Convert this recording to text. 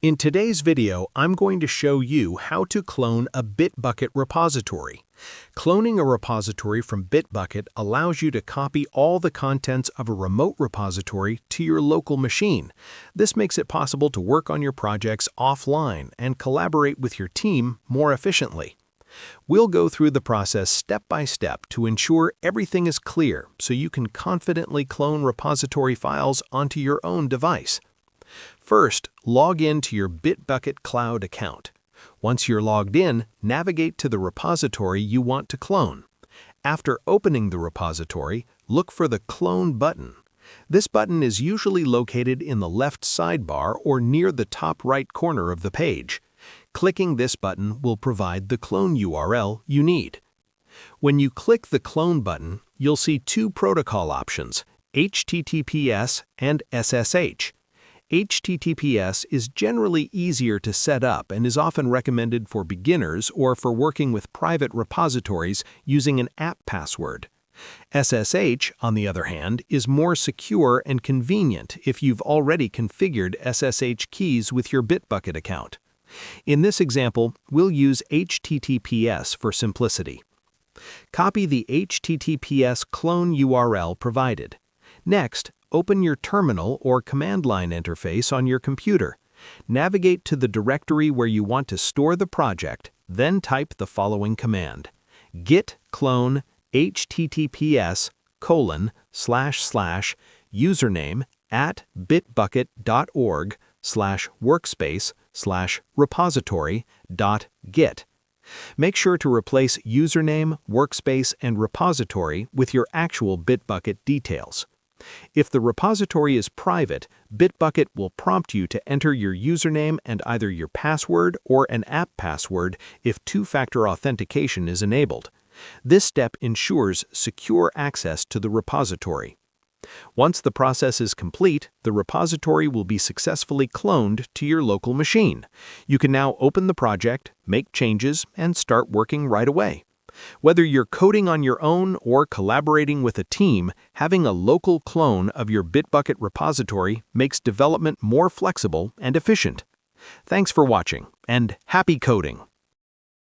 In today's video, I'm going to show you how to clone a Bitbucket repository. Cloning a repository from Bitbucket allows you to copy all the contents of a remote repository to your local machine. This makes it possible to work on your projects offline and collaborate with your team more efficiently. We'll go through the process step by step to ensure everything is clear so you can confidently clone repository files onto your own device. First, log in to your Bitbucket Cloud account. Once you're logged in, navigate to the repository you want to clone. After opening the repository, look for the Clone button. This button is usually located in the left sidebar or near the top right corner of the page. Clicking this button will provide the clone URL you need. When you click the Clone button, you'll see two protocol options, HTTPS and SSH. HTTPS is generally easier to set up and is often recommended for beginners or for working with private repositories using an app password. SSH, on the other hand, is more secure and convenient if you've already configured SSH keys with your Bitbucket account. In this example, we'll use HTTPS for simplicity. Copy the HTTPS clone URL provided. Next, open your terminal or command line interface on your computer. Navigate to the directory where you want to store the project, then type the following command: git clone https://username @bitbucket.org/workspace/repository.git. Make sure to replace username, workspace, and repository with your actual Bitbucket details. If the repository is private, Bitbucket will prompt you to enter your username and either your password or an app password if two-factor authentication is enabled. This step ensures secure access to the repository. Once the process is complete, the repository will be successfully cloned to your local machine. You can now open the project, make changes, and start working right away. Whether you're coding on your own or collaborating with a team, having a local clone of your Bitbucket repository makes development more flexible and efficient. Thanks for watching, and happy coding!